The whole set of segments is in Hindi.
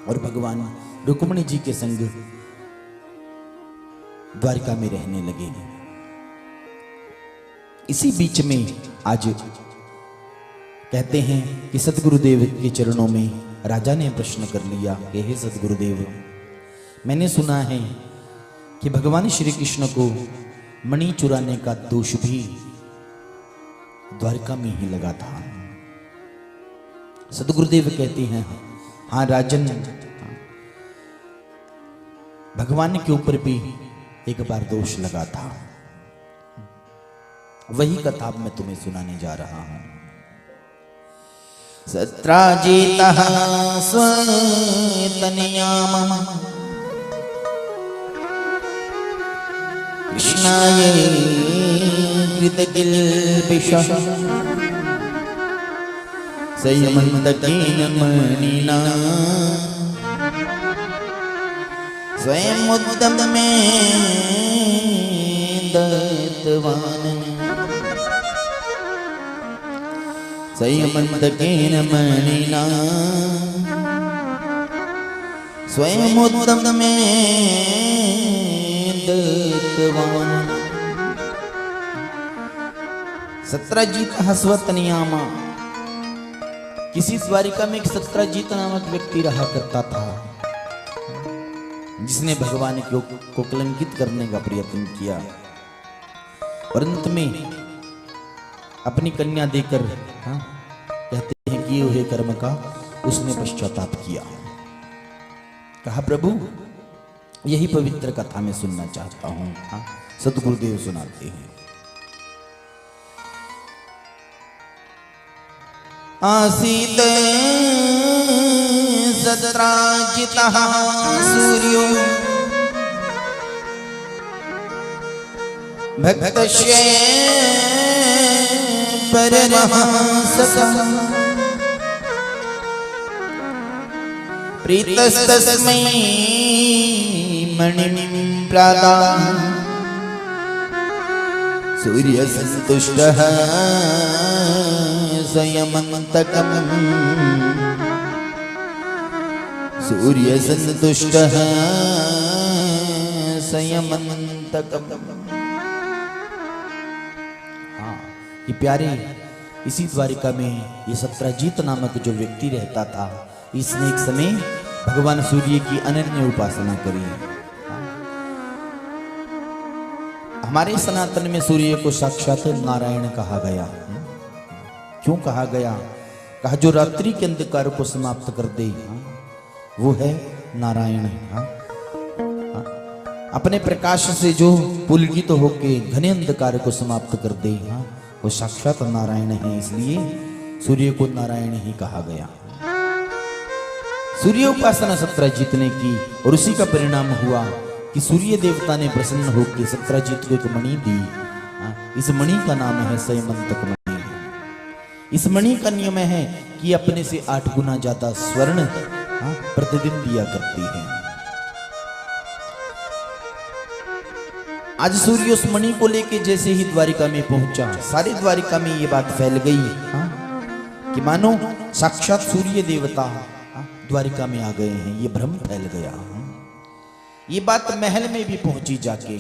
और भगवान रुक्मिणी जी के संग द्वारिका में रहने लगे। इसी बीच में आज कहते हैं कि सतगुरुदेव के चरणों में राजा ने प्रश्न कर लिया कि हे सतगुरुदेव, मैंने सुना है कि भगवान श्री कृष्ण को मणि चुराने का दोष भी द्वारिका में ही लगा था। सतगुरुदेव कहते हैं, हाँ राजन, भगवान के ऊपर भी एक बार दोष लगा था। वही कथा मैं तुम्हें सुनाने जा रहा हूं। सत्राजितः स्वतनयाम कृष्णाय कृतकिल्बिषः संयमन्तकेन मणिना स्वयं उद्यम में दत्तवान् संयमन्तकेन मणिना स्वयं उद्यम में दत्तवान्। सत्रजीत स्वतनयामा, किसी द्वारिका में एक सत्रजीत नामक व्यक्ति रहा करता था, जिसने भगवान को कलंकित करने का प्रयत्न किया और अंत में अपनी कन्या देकर कहते हैं किए हुए कर्म का उसने पश्चाताप किया। कहा प्रभु यही पवित्र कथा मैं सुनना चाहता हूं। सतगुरुदेव सुनाते हैं। आसीत सत्राजितः सूर्यो भक्तस्य परमहंसः प्रीतस्तस्मै मणिं प्रादाः सूर्यसन्तुष्टः संयमन्तकम् सूर्यसन्तुष्टः संयमन्तकम्। हाँ, ये प्यारे, इसी द्वारिका में ये सत्रजीत नामक जो व्यक्ति रहता था, इसने एक समय भगवान सूर्य की अनन्य उपासना करी। हमारे सनातन में सूर्य को साक्षात नारायण कहा गया। क्यों कहा गया? कहा जो रात्रि के अंधकार को समाप्त कर दे वो है नारायण। अपने प्रकाश से जो पुलकित तो होके घने अंधकार को समाप्त कर दे वो साक्षात नारायण है। इसलिए सूर्य को नारायण ही कहा गया। सूर्य उपासना सत्रजीत ने की और उसी का परिणाम हुआ कि सूर्य देवता ने प्रसन्न होकर सत्रजीत को एक मणि दी। इस मणि का नाम है संयमन्तक मणि। इस मणि का नियम है कि अपने से 8 गुना ज्यादा स्वर्ण प्रतिदिन दिया करती है। आज सूर्य उस मणि को लेके जैसे ही द्वारिका में पहुंचा, सारी द्वारिका में ये बात फैल गई कि मानो साक्षात सूर्य देवता द्वारिका में आ गए हैं। ये भ्रम फैल गया। ये बात महल में भी पहुंची जाके।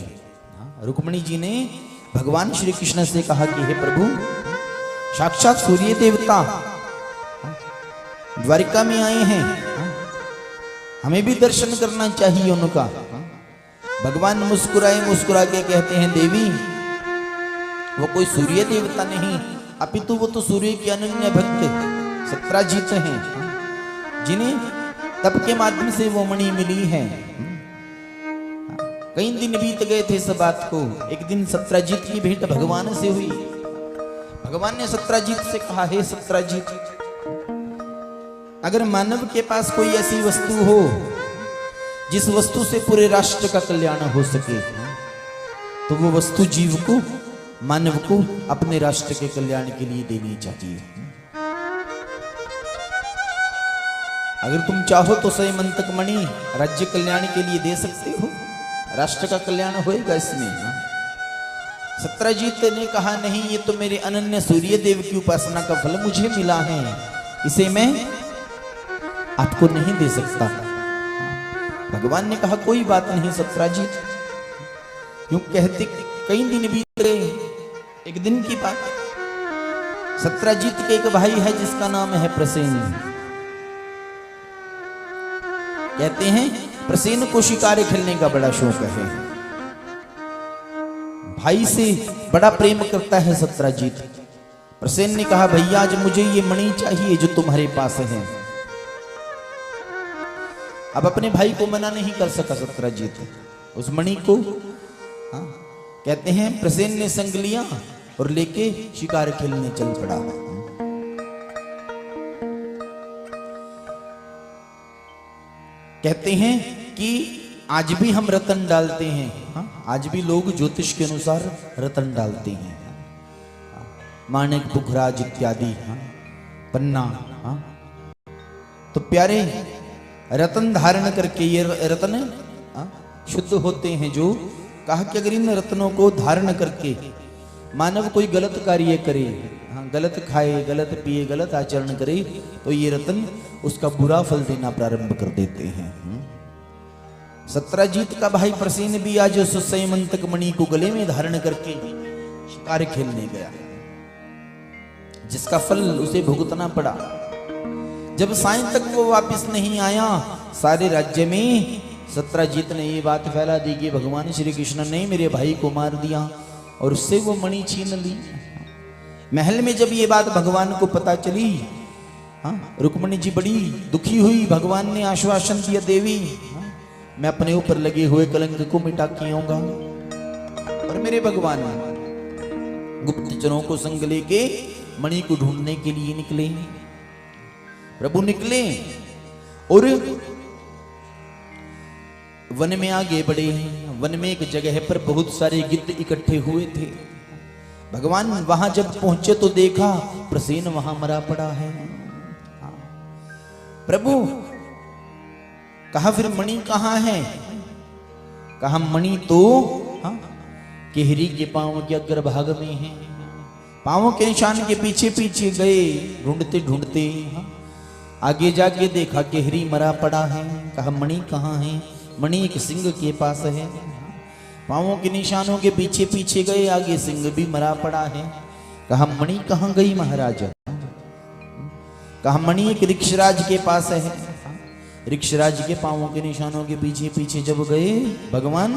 रुक्मिणी जी ने भगवान श्री कृष्ण से कहा कि हे प्रभु, साक्षात सूर्य देवता द्वारिका में आए हैं, हमें भी दर्शन करना चाहिए उनका। भगवान मुस्कुराए, मुस्कुरा के कहते हैं देवी, वो कोई सूर्य देवता नहीं, अपितु वो तो सूर्य के अनन्य भक्त सत्रजीत हैं, जिन्हें तप के माध्यम से वो मणि मिली है। कई दिन बीत गए थे इस बात को। एक दिन सत्रजीत की भेंट भगवान से हुई। भगवान ने सत्रजीत से कहा, हे सत्रजीत, अगर मानव के पास कोई ऐसी वस्तु हो जिस वस्तु से पूरे राष्ट्र का कल्याण हो सके, तो वो वस्तु जीव को, मानव को अपने राष्ट्र के कल्याण के लिए देनी चाहिए। अगर तुम चाहो तो संयमन्तक मणि राज्य कल्याण के लिए दे सकते हो, राष्ट्र का कल्याण होएगा इसमें। सत्रजीत ने कहा, नहीं, ये तो मेरे अनन्य सूर्य देव की उपासना का फल मुझे मिला है, इसे मैं आपको नहीं दे सकता। भगवान ने कहा कोई बात नहीं सत्राजीत, यूं कहते कई दिन बीत गए। एक दिन की बात, सत्राजीत के एक भाई है जिसका नाम है प्रसेन। कहते हैं प्रसेन को शिकार खेलने का बड़ा शौक है। भाई से बड़ा प्रेम करता है सत्राजीत। प्रसेन ने कहा भैया आज मुझे ये मणि चाहिए जो तुम्हारे पास है। अब अपने भाई को मना नहीं कर सका सत्राजीत उस मणि को। हाँ, कहते हैं प्रसेन ने संग लिया और लेके शिकार खेलने चल पड़ा। कहते हैं कि आज भी हम रतन डालते हैं। हाँ, आज भी लोग ज्योतिष के अनुसार रतन डालते हैं, माणिक पुखराज इत्यादि, पन्ना। हाँ, तो प्यारे रतन धारण करके ये रतन शुद्ध होते हैं। जो कहा कि अगर इन रत्नों को धारण करके मानव कोई गलत कार्य करे, गलत खाए, गलत पिए, गलत आचरण करे, तो ये रत्न उसका बुरा फल देना प्रारंभ कर देते हैं। सत्राजीत का भाई प्रसेन भी आज उस संयमंतक मणि को गले में धारण करके शिकार खेलने गया, जिसका फल उसे भुगतना पड़ा। जब सायं तक वो वापस नहीं आया, सारे राज्य में सत्राजीत ने ये बात फैला दी कि भगवान श्री कृष्ण ने मेरे भाई को मार दिया और उससे वो मणि छीन ली। महल में जब ये बात भगवान को पता चली, रुक्मिणी जी बड़ी दुखी हुई। भगवान ने आश्वासन दिया देवी मैं अपने ऊपर लगे हुए कलंक को मिटा के आऊंगा। और मेरे भगवान गुप्तचरों को संग लेके मणि को ढूंढने के लिए निकले। प्रभु निकले और वन में आगे बढ़े। वन में एक जगह पर बहुत सारे गिद्ध इकट्ठे हुए थे। भगवान वहां जब पहुंचे तो देखा प्रसेन वहां मरा पड़ा है। प्रभु कहा फिर मणि कहां है? कहा मणि तो केहरी के पांव के अग्रभाग में है। पांवों के निशान के पीछे पीछे गए, ढूंढते ढूंढते आगे जाके देखा केहरी मरा पड़ा है। कहा मणि कहां है? मणि एक सिंह के पास है। पांवों के निशानों के पीछे पीछे गए, आगे सिंह भी मरा पड़ा है। कहा मणि कहां गई महाराज? कहा मणि एक ऋक्षराज के पास है। ऋक्षराज के पांवों के निशानों के पीछे पीछे जब गए भगवान,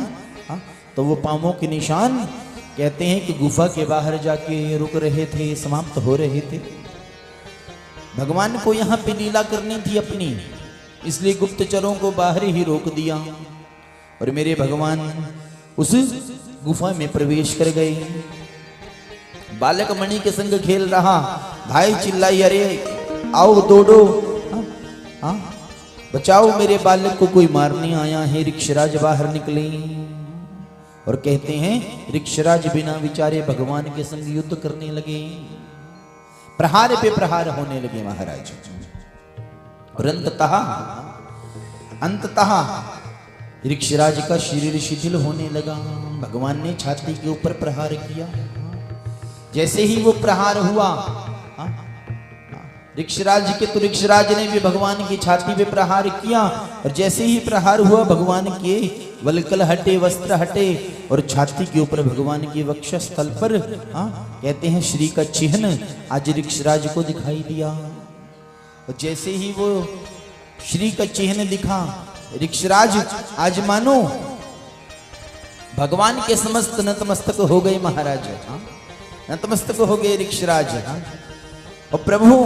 तो वो पांवों के निशान कहते हैं कि गुफा के बाहर जाके रुक रहे थे, समाप्त हो रहे थे। भगवान को यहाँ पे लीला करनी थी अपनी, इसलिए गुप्तचरों को बाहर ही रोक दिया और मेरे भगवान उस गुफा में प्रवेश कर गए। बालक मणि के संग खेल रहा, भाई चिल्लाई अरे आओ दौड़ो, बचाओ मेरे बालक को कोई मारने आया है। ऋक्षराज बाहर निकले और कहते हैं ऋक्षराज बिना विचारे भगवान के संग युद्ध करने लगे। प्रहार पे प्रहार होने लगे महाराज। और अंततः ऋक्षराज का शरीर शिथिल होने लगा। भगवान ने छाती के ऊपर प्रहार किया। जैसे ही वो प्रहार हुआ ऋक्षराज के, तो ऋक्षराज ने भी भगवान की छाती पे प्रहार किया। और जैसे ही प्रहार हुआ भगवान के वल्कल हटे, वस्त्र हटे और छाती के ऊपर भगवान के वक्षस्थल पर कहते हैं श्री का चिन्ह आज ऋक्षराज को दिखाई दिया। और जैसे ही वो श्री का चिन्ह दिखा, ऋक्षराज आज मानो भगवान के समस्त नतमस्तक हो गए महाराज। नतमस्तक हो गए ऋक्षराज। और प्रभु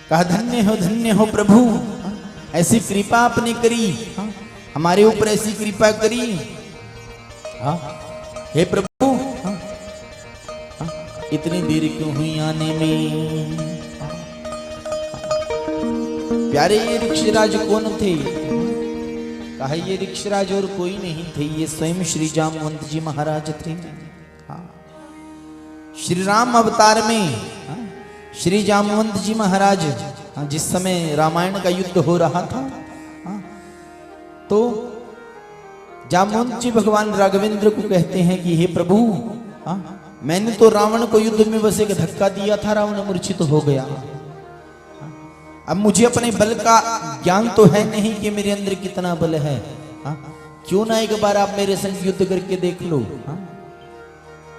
कहा धन्य हो प्रभु, ऐसी कृपा आपने करी, हमारे ऊपर ऐसी कृपा करी। हे प्रभु इतनी देर क्यों हुई आने में? प्यारे ये ऋक्षराज कौन थे? कहा ये ऋक्षराज और कोई नहीं थे, ये स्वयं श्री जामवंत जी महाराज थे। श्री राम अवतार में श्री जामवंत जी महाराज जिस समय रामायण का युद्ध हो रहा था, तो जामवंत जी भगवान राघवेंद्र को कहते हैं कि हे प्रभु मैंने तो रावण को युद्ध में बस एक धक्का दिया था, रावण मूर्छित हो गया। अब मुझे अपने बल का ज्ञान तो है नहीं कि मेरे अंदर कितना बल है। हाँ? क्यों ना एक बार आप मेरे संग युद्ध करके देख लो। हाँ?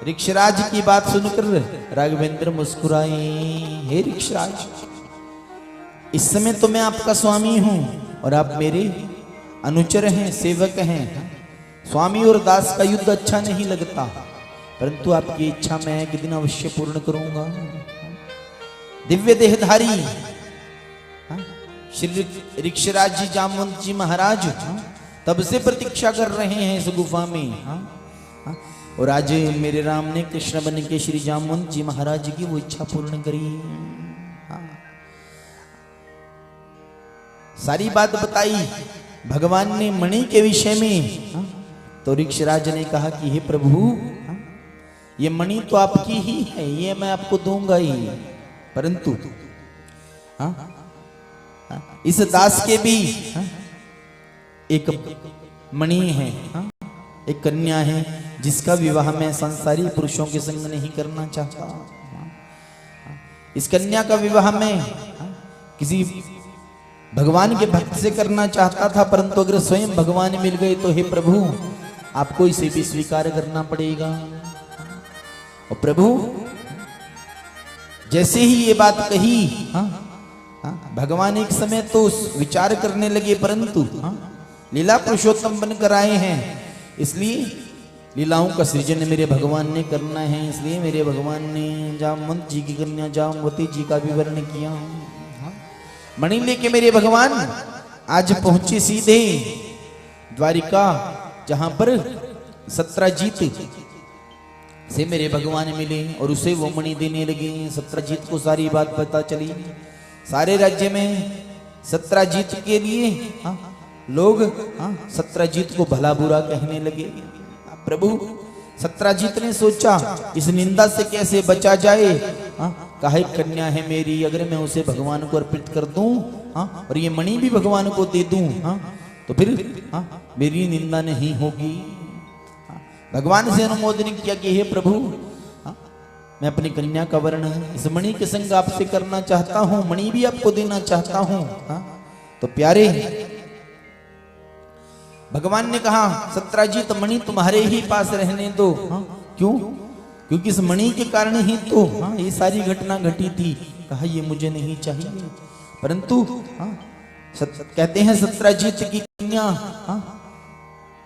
ऋक्षराज की बात सुनकर राघवेंद्र मुस्कुराए। हे ऋक्षराज, इस समय तो मैं आपका स्वामी हूं और आप मेरे अनुचर हैं, सेवक हैं। स्वामी और दास का युद्ध अच्छा नहीं लगता, परंतु आपकी इच्छा मैं एक दिन अवश्य पूर्ण करूंगा। दिव्य देहधारी श्री ऋक्षराज जी, जामवंत जी महाराज तब से प्रतीक्षा कर रहे हैं इस गुफा में। और आज मेरे राम ने कृष्ण बन के श्री जामवंत जी महाराज की वो इच्छा पूर्ण करी। सारी बात बताई भगवान ने मणि के विषय में। तो ऋक्षराज ने कहा कि हे प्रभु, ये मणि तो आपकी ही है, ये मैं आपको दूंगा ही, परंतु इस दास के भी एक मणि है, एक कन्या है, जिसका विवाह मैं संसारी पुरुषों के संग नहीं करना चाहता। इस कन्या का विवाह मैं किसी भगवान के भक्त से करना चाहता था, परंतु अगर स्वयं भगवान मिल गए तो हे प्रभु, आपको इसे भी स्वीकार करना पड़ेगा। और प्रभु जैसे ही ये बात कही, भगवान एक समय तो विचार करने लगे, परंतु लीला पुरुषोत्तम बनकर आए हैं, इसलिए लीलाओं का सृजन मेरे भगवान ने करना है। इसलिए मेरे भगवान ने जामवंत जी की कन्या जामवती जी का विवरण किया। मणि लेके मेरे भगवान आज पहुंचे सीधे द्वारिका, जहां पर सत्रजीत से मेरे भगवान मिले और उसे वो मणि देने लगे। सत्रजीत को सारी बात पता चली। सारे राज्य में सत्रजीत के लिए लोग सत्रजीत को भला बुरा कहने लगे। प्रभु सत्रजीत ने सोचा इस निंदा से कैसे बचा जाए। कहा एक कन्या है मेरी, अगर मैं उसे भगवान को अर्पित कर दूं और ये मणि भी भगवान को दे दूं तो फिर मेरी निंदा नहीं होगी। भगवान से अनुमोदन किया कि हे प्रभु, मैं अपनी कन्या का वर्ण इस मणि के संग आपसे करना चाहता हूं, मणि भी आपको देना चाहता हूं। तो प्यारे भगवान ने कहा सत्रजीत, मणि तुम्हारे ही पास रहने दो। क्यों? क्योंकि इस मणि के कारण ही तो ये सारी घटना घटी थी। कहा ये मुझे नहीं चाहिए, परंतु कहते हैं सत्रजीत की कन्या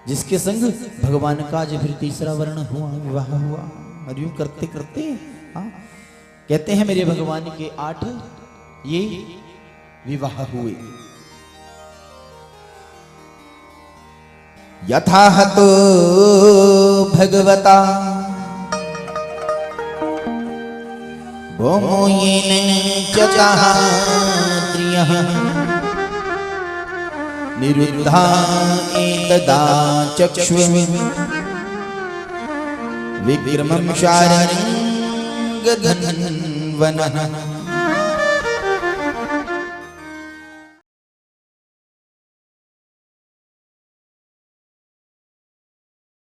जिसके संग भगवान का आज फिर तीसरा वर्ण हुआ, विवाह हुआ। और यूं करते करते कहते हैं मेरे भगवान के 8 ये विवाह हुए। यथाहतो भगवता भौमोयेन चतः त्रियः निरुद्धा एतदा चक्ष्व विक्रमं शारङ्गधन्वनः।